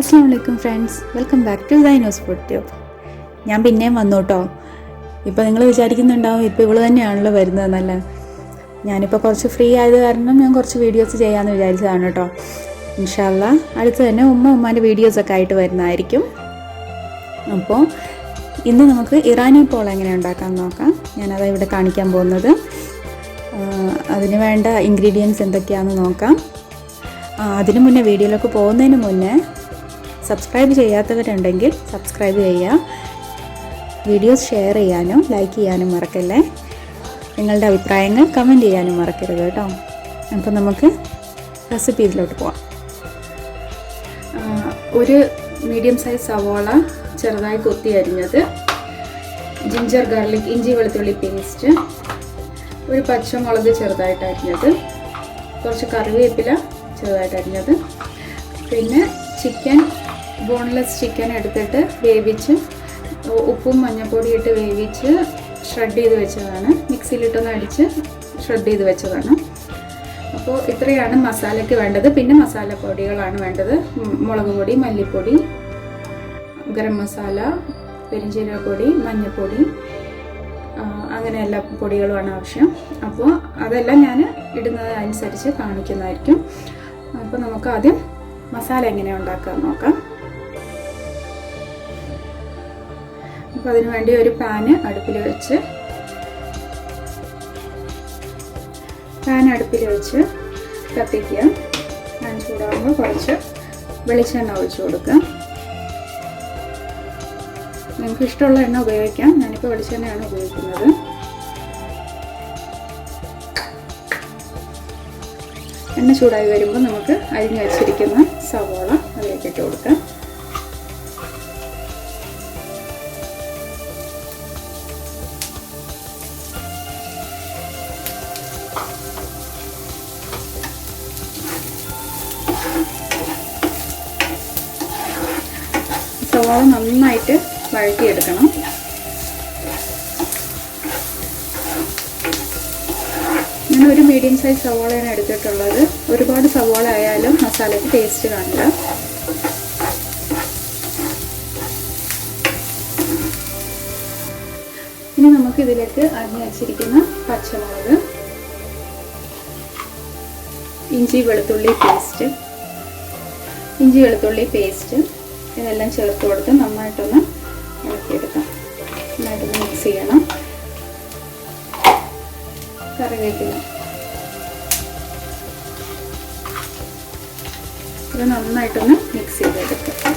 Assalamualaikum friends, welcome back to Zainusfoodtube. ഞാൻ പിന്നെയും വന്നു കേട്ടോ. ഇപ്പോൾ നിങ്ങൾ വിചാരിക്കുന്നുണ്ടാവും ഇപ്പോൾ ഇവള് തന്നെയാണല്ലോ വരുന്നതെന്നല്ല. ഞാനിപ്പോൾ കുറച്ച് ഫ്രീ ആയത് കാരണം ഞാൻ കുറച്ച് വീഡിയോസ് ചെയ്യാമെന്ന് വിചാരിച്ചതാണ് കേട്ടോ. ഇൻഷാ അല്ലാ അടുത്ത് തന്നെ ഉമ്മാൻ്റെ വീഡിയോസൊക്കെ ആയിട്ട് വരുന്നതായിരിക്കും. അപ്പോൾ ഇന്ന് നമുക്ക് ഇറാനിപോള എങ്ങനെ ഉണ്ടാക്കാമെന്ന് നോക്കാം. ഞാനത് ഇവിടെ കാണിക്കാൻ പോകുന്നത്. അതിന് വേണ്ട ഇൻഗ്രീഡിയൻസ് എന്തൊക്കെയാണെന്ന് നോക്കാം. അതിന് മുന്നേ വീഡിയോയിലേക്ക് പോകുന്നതിന് മുന്നേ സബ്സ്ക്രൈബ് ചെയ്യാത്തവരുണ്ടെങ്കിൽ സബ്സ്ക്രൈബ് ചെയ്യുക. വീഡിയോസ് ഷെയർ ചെയ്യാനും ലൈക്ക് ചെയ്യാനും മറക്കല്ലേ. നിങ്ങളുടെ അഭിപ്രായങ്ങൾ കമൻറ്റ് ചെയ്യാനും മറക്കരുത് കേട്ടോ. അപ്പോൾ നമുക്ക് റെസിപ്പീസിലോട്ട് പോവാം. ഒരു മീഡിയം സൈസ് സവോള ചെറുതായി കൊത്തി അരിഞ്ഞത്, ജിഞ്ചർ ഗാർലിക് ഇഞ്ചി വെളുത്തുള്ളി പേസ്റ്റ്, ഒരു പച്ചമുളക് ചെറുതായിട്ട് അരിഞ്ഞത്, കുറച്ച് കറിവേപ്പില ചെറുതായിട്ട് അരിഞ്ഞത്, പിന്നെ ചിക്കൻ ബോൺലെസ് ചിക്കൻ എടുത്തിട്ട് വേവിച്ച് ഉപ്പും മഞ്ഞൾപ്പൊടി ഇട്ട് വേവിച്ച് ഷ്രെഡ് ചെയ്ത് വെച്ചതാണ്. മിക്സിയിലിട്ടൊന്ന് അടിച്ച് ഷ്രെഡ് ചെയ്ത് വെച്ചതാണ്. അപ്പോൾ ഇത്രയാണ് മസാലയ്ക്ക് വേണ്ടത്. പിന്നെ മസാലപ്പൊടികളാണ് വേണ്ടത്. മുളക് പൊടി, മല്ലിപ്പൊടി, ഗരം മസാല, പെരിഞ്ചീരകപ്പൊടി, മഞ്ഞൾപ്പൊടി, അങ്ങനെ എല്ലാ പൊടികളുമാണ് ആവശ്യം. അപ്പോൾ അതെല്ലാം ഞാൻ ഇടുന്നതനുസരിച്ച് കാണിക്കുന്നതായിരിക്കും. അപ്പോൾ നമുക്ക് ആദ്യം മസാല എങ്ങനെ ഉണ്ടാക്കാമെന്ന് നോക്കാം. അപ്പോൾ അതിന് വേണ്ടി ഒരു പാന് അടുപ്പിൽ വെച്ച് കത്തിക്കുക. പാൻ ചൂടാകുമ്പോൾ കുറച്ച് വെളിച്ചെണ്ണ ഒഴിച്ച് കൊടുക്കുക. നിങ്ങൾക്ക് ഇഷ്ടമുള്ള എണ്ണ ഉപയോഗിക്കാം. ഞാനിപ്പോൾ വെളിച്ചെണ്ണയാണ് ഉപയോഗിക്കുന്നത്. എണ്ണ ചൂടായി വരുമ്പോൾ നമുക്ക് അരിഞ്ഞു വെച്ചിരിക്കുന്ന സവോള അതിലേക്ക് ഇട്ട് കൊടുക്കാം. സവാള നന്നായിട്ട് വഴറ്റിയെടുക്കണം. ഞാൻ ഒരു മീഡിയം സൈസ് സവാളയാണ് എടുത്തിട്ടുള്ളത്. ഒരുപാട് സവാള ആയാലും മസാലയ്ക്ക് ടേസ്റ്റ് കാണില്ല. ഇനി നമുക്ക് ഇതിലേക്ക് അരിഞ്ഞു വെച്ചിരിക്കുന്ന പച്ചമുളക്, ഇഞ്ചി വെളുത്തുള്ളി പേസ്റ്റ് ഇതെല്ലാം ചേർത്ത് കൊടുത്ത് നന്നായിട്ടൊന്ന് ഇളക്കിയെടുക്കാം. നന്നായിട്ടൊന്ന് മിക്സ് ചെയ്യണം. കറിവേപ്പില ഇത് നന്നായിട്ടൊന്ന് മിക്സ് ചെയ്തെടുക്കാം.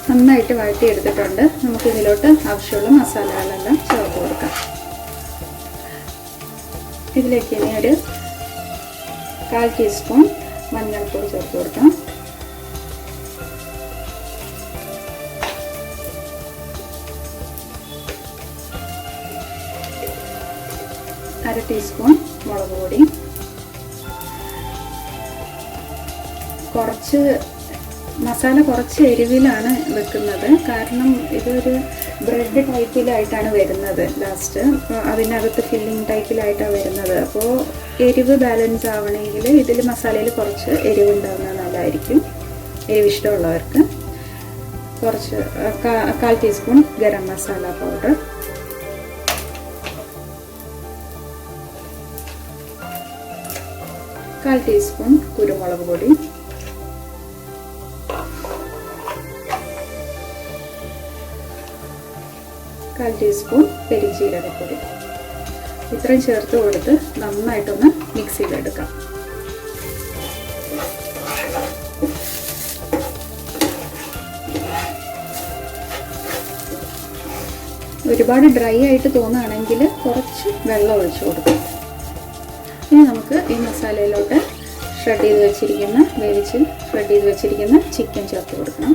നന്നായിട്ട് വഴറ്റിയെടുത്തിട്ടുണ്ട്. നമുക്ക് ഇതിലോട്ട് ആവശ്യമുള്ള മസാലകളെല്ലാം ചേർത്ത് കൊടുക്കാം. ഇതിലേക്ക് ഇനി ഒരു 1/4 ടീസ്പൂൺ മഞ്ഞൾപ്പൊടി ചേർത്ത് കൊടുക്കാം. അര ടീസ്പൂൺ മുളക് പൊടി, മസാല കുറച്ച് എരിവിലാണ് വെക്കുന്നത്. കാരണം ഇതൊരു ബ്രെഡ് ടൈപ്പിലായിട്ടാണ് വരുന്നത്. ലാസ്റ്റ് അതിനകത്ത് ഫില്ലിംഗ് ടൈപ്പിലായിട്ടാണ് വരുന്നത്. അപ്പോൾ എരിവ് ബാലൻസ് ആവണമെങ്കിൽ ഇതിൽ മസാലയിൽ കുറച്ച് എരിവ് ഉണ്ടാകുന്നത് നല്ലതായിരിക്കും. എരിവ് ഇഷ്ടമുള്ളവർക്ക് കുറച്ച് 1/4 ടീസ്പൂൺ ഗരം മസാല പൗഡർ, കാൽ ടീസ്പൂൺ കുരുമുളക് പൊടി, കാൽ ടീസ്പൂൺ പെരിഞ്ചീരകപ്പൊടി. ഇത്രയും ചേർത്ത് കൊടുത്ത് നന്നായിട്ടൊന്ന് മിക്സ് ചെയ്തെടുക്കാം. ഒരുപാട് ഡ്രൈ ആയിട്ട് തോന്നുകയാണെങ്കിൽ കുറച്ച് വെള്ളം ഒഴിച്ചു കൊടുക്കാം. ഇനി നമുക്ക് ഈ മസാലയിലോട്ട് ഷ്രെഡ് ചെയ്ത് വെച്ചിരിക്കുന്ന ചിക്കൻ ചേർത്ത് കൊടുക്കണം.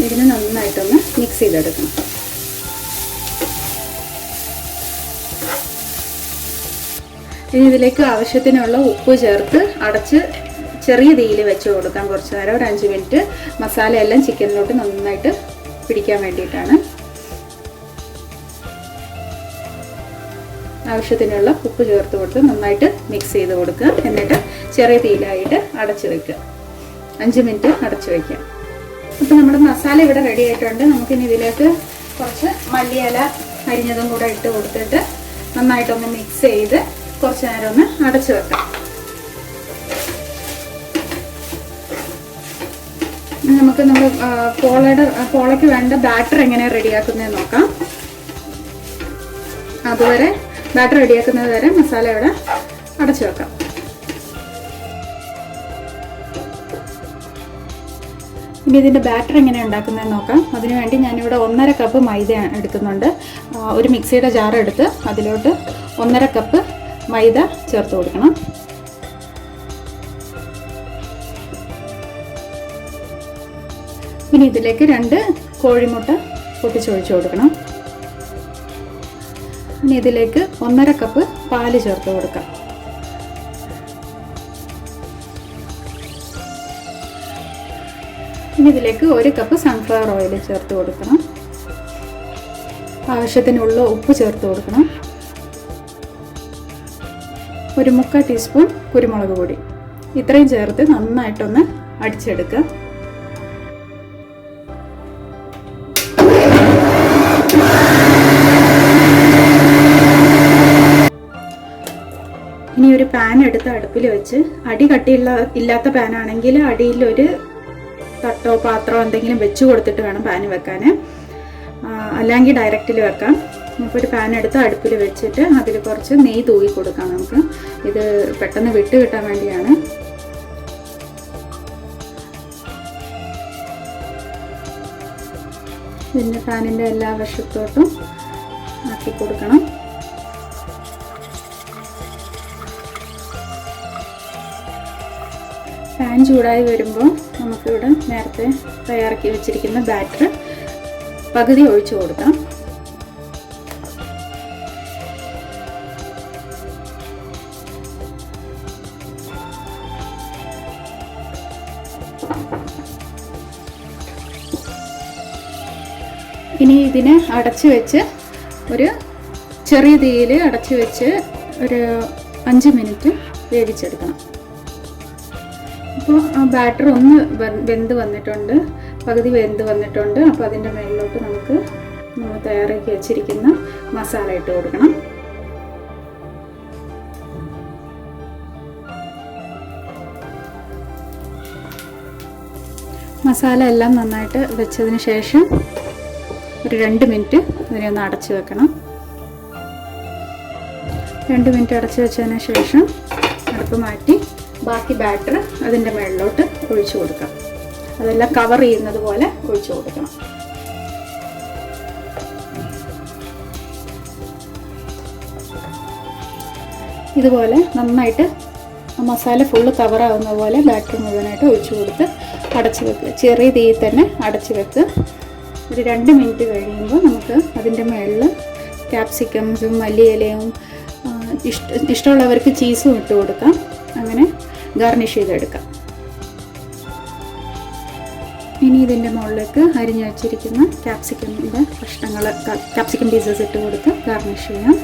ഇതിന് നന്നായിട്ടൊന്ന് മിക്സ് ചെയ്തെടുക്കണം. ഇനി ഇതിലേക്ക് ആവശ്യത്തിനുള്ള ഉപ്പ് ചേർത്ത് അടച്ച് ചെറിയ തീയിൽ വെച്ച് കൊടുക്കാം കുറച്ച് നേരം, ഒരു 5 മിനിറ്റ്. മസാലയെല്ലാം ചിക്കനിലോട്ട് നന്നായിട്ട് പിടിക്കാൻ വേണ്ടിയിട്ടാണ്. ആവശ്യത്തിനുള്ള ഉപ്പ് ചേർത്ത് കൊടുത്ത് നന്നായിട്ട് മിക്സ് ചെയ്ത് കൊടുക്കുക. എന്നിട്ട് ചെറിയ തീയിലായിട്ട് അടച്ചു വെക്കുക. 5 മിനിറ്റ് അടച്ചു വയ്ക്കുക. അപ്പോൾ നമ്മുടെ മസാല ഇവിടെ റെഡി ആയിട്ടുണ്ട്. നമുക്കിനി ഇതിലേക്ക് കുറച്ച് മല്ലിയില അരിഞ്ഞതും കൂടെ ഇട്ട് കൊടുത്തിട്ട് നന്നായിട്ടൊന്ന് മിക്സ് ചെയ്ത് കുറച്ച് നേരം ഒന്ന് അടച്ചു വെക്കാം. നമുക്ക് നമ്മൾ പോളയ്ക്ക് വേണ്ട ബാറ്റർ എങ്ങനെ റെഡിയാക്കുന്നതെന്ന് നോക്കാം. അതുവരെ ബാറ്റർ റെഡിയാക്കുന്നത് വരെ മസാല ഇവിടെ അടച്ചു വെക്കാം. ഇനി ഇതിൻ്റെ ബാറ്റർ എങ്ങനെ ഉണ്ടാക്കുന്നതെന്ന് നോക്കാം. അതിനുവേണ്ടി ഞാനിവിടെ 1.5 കപ്പ് മൈദ എടുക്കുന്നുണ്ട്. ഒരു മിക്സിയുടെ ജാർ എടുത്ത് അതിലോട്ട് 1.5 കപ്പ് മൈദ ചേർത്ത് കൊടുക്കണം. ഇനി ഇതിലേക്ക് 2 കോഴിമുട്ട പൊട്ടിച്ചൊഴിച്ച് കൊടുക്കണം. ഇനി ഇതിലേക്ക് 1.5 കപ്പ് പാല് ചേർത്ത് കൊടുക്കാം. ഇനി ഇതിലേക്ക് 1 കപ്പ് സൺഫ്ലവർ ഓയിൽ ചേർത്ത് കൊടുക്കണം. ആവശ്യത്തിനുള്ള ഉപ്പ് ചേർത്ത് കൊടുക്കണം. ഒരു 1/4 ടീസ്പൂൺ കുരുമുളക് പൊടി. ഇത്രയും ചേർത്ത് നന്നായിട്ടൊന്ന് അടിച്ചെടുക്കുക. ഇനി ഒരു പാൻ എടുത്ത് അടുപ്പിൽ വെച്ച്, അടി ഇല്ലാത്ത പാനാണെങ്കിൽ അടിയിൽ ഒരു തട്ടോ പാത്രമോ എന്തെങ്കിലും വെച്ച് കൊടുത്തിട്ട് വേണം പാൻ വെക്കാൻ. അല്ലെങ്കിൽ ഡയറക്റ്റിൽ വെക്കാം. ഇപ്പോൾ ഒരു പാൻ എടുത്ത് അടുപ്പിൽ വെച്ചിട്ട് അതിൽ കുറച്ച് നെയ്യ് തൂവി കൊടുക്കാം. നമുക്ക് ഇത് പെട്ടെന്ന് വിട്ട് കിട്ടാൻ വേണ്ടിയാണ്. പിന്നെ പാനിൻ്റെ എല്ലാ വശത്തോട്ടും ആക്കി കൊടുക്കണം. പാൻ ചൂടായി വരുമ്പോൾ നമുക്കിവിടെ നേരത്തെ തയ്യാറാക്കി വെച്ചിരിക്കുന്ന ബാറ്റർ പകുതി ഒഴിച്ചു കൊടുക്കാം. ഇനി ഇതിനെ അടച്ചു വെച്ച് ഒരു ചെറിയ തീയിൽ അടച്ചു വെച്ച് ഒരു 5 മിനിറ്റ് വേവിച്ചെടുക്കണം. അപ്പോൾ ആ ബാറ്റർ ഒന്ന് വെന്ത് വന്നിട്ടുണ്ട്, പകുതി വെന്ത് വന്നിട്ടുണ്ട്. അപ്പോൾ അതിൻ്റെ മേളിലോട്ട് നമുക്ക് നമ്മൾ തയ്യാറാക്കി വെച്ചിരിക്കുന്ന മസാല ഇട്ട് കൊടുക്കണം. മസാല എല്ലാം നന്നായിട്ട് വെച്ചതിന് ശേഷം ഒരു 2 മിനിറ്റ് ഇതിനെ ഒന്ന് അടച്ചു വെക്കണം. 2 മിനിറ്റ് അടച്ചു വെച്ചതിന് ശേഷം അടുപ്പ് മാറ്റി ബാക്കി ബാറ്റർ അതിൻ്റെ മുകളിലോട്ട് ഒഴിച്ചു കൊടുക്കാം. അതെല്ലാം കവർ ചെയ്യുന്നത് പോലെ ഒഴിച്ചു കൊടുക്കണം. ഇതുപോലെ നന്നായിട്ട് മസാല ഫുള്ള് കവറാവുന്ന പോലെ ബാറ്റർ മുഴുവനായിട്ട് ഒഴിച്ചു കൊടുത്ത് അടച്ചു വെക്കുക. ചെറിയ തീയിൽ തന്നെ അടച്ചു വെക്കുക. ഒരു 2 മിനിറ്റ് കഴിയുമ്പോൾ നമുക്ക് അതിൻ്റെ മുകളിൽ ക്യാപ്സിക്കംസും മല്ലിയിലയും ഇഷ്ടമുള്ളവർക്ക് ചീസും ഇട്ട് കൊടുക്കാം. അങ്ങനെ ഗാർണിഷ് ചെയ്തെടുക്കാം. ഇനി ഇതിൻ്റെ മുകളിലേക്ക് അരിഞ്ഞു വച്ചിരിക്കുന്ന ക്യാപ്സിക്കമിൻ്റെ കഷ്ണങ്ങൾ, ക്യാപ്സിക്കം പീസസ് ഇട്ട് കൊടുത്ത് ഗാർണിഷ് ചെയ്യാം.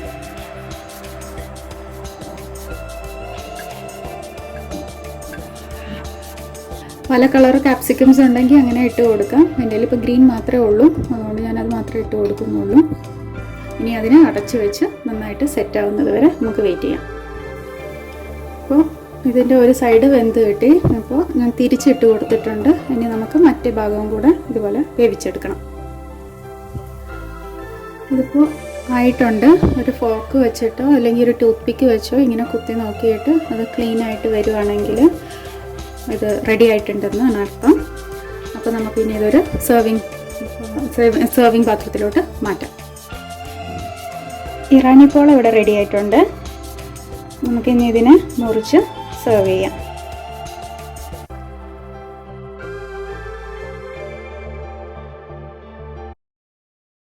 പല കളർ ക്യാപ്സിക്കംസ് ഉണ്ടെങ്കിൽ അങ്ങനെ ഇട്ട് കൊടുക്കാം. എൻ്റെ കയ്യിൽ ഇപ്പോൾ ഗ്രീൻ മാത്രമേ ഉള്ളൂ, അതുകൊണ്ട് ഞാനത് മാത്രമേ ഇട്ട് കൊടുക്കുന്നുള്ളൂ. ഇനി അതിനെ അടച്ചു വെച്ച് നന്നായിട്ട് സെറ്റ് ആവുന്നത് വരെ നമുക്ക് വെയിറ്റ് ചെയ്യാം. അപ്പോൾ ഇതിൻ്റെ ഒരു സൈഡ് വെന്ത് കിട്ടി. അപ്പോൾ ഞാൻ തിരിച്ചിട്ട് കൊടുത്തിട്ടുണ്ട്. ഇനി നമുക്ക് മറ്റേ ഭാഗവും കൂടെ ഇതുപോലെ വേവിച്ചെടുക്കണം. ഇതിപ്പോൾ ആയിട്ടുണ്ട്. ഒരു ഫോർക്ക് വെച്ചിട്ടോ അല്ലെങ്കിൽ ഒരു ടൂത്ത് പിക്ക് വെച്ചോ ഇങ്ങനെ കുത്തി നോക്കിയിട്ട് അത് ക്ലീനായിട്ട് വരുവാണെങ്കിൽ ഇത് റെഡി ആയിട്ടുണ്ടെന്നാണ് അർത്ഥം. അപ്പോൾ നമുക്കിനി ഇതൊരു സെർവിങ് പാത്രത്തിലോട്ട് മാറ്റാം. ഇറാനിപ്പോള ഇവിടെ റെഡി ആയിട്ടുണ്ട്. നമുക്കിനി ഇതിനെ മുറിച്ച് സെർവ് ചെയ്യാം.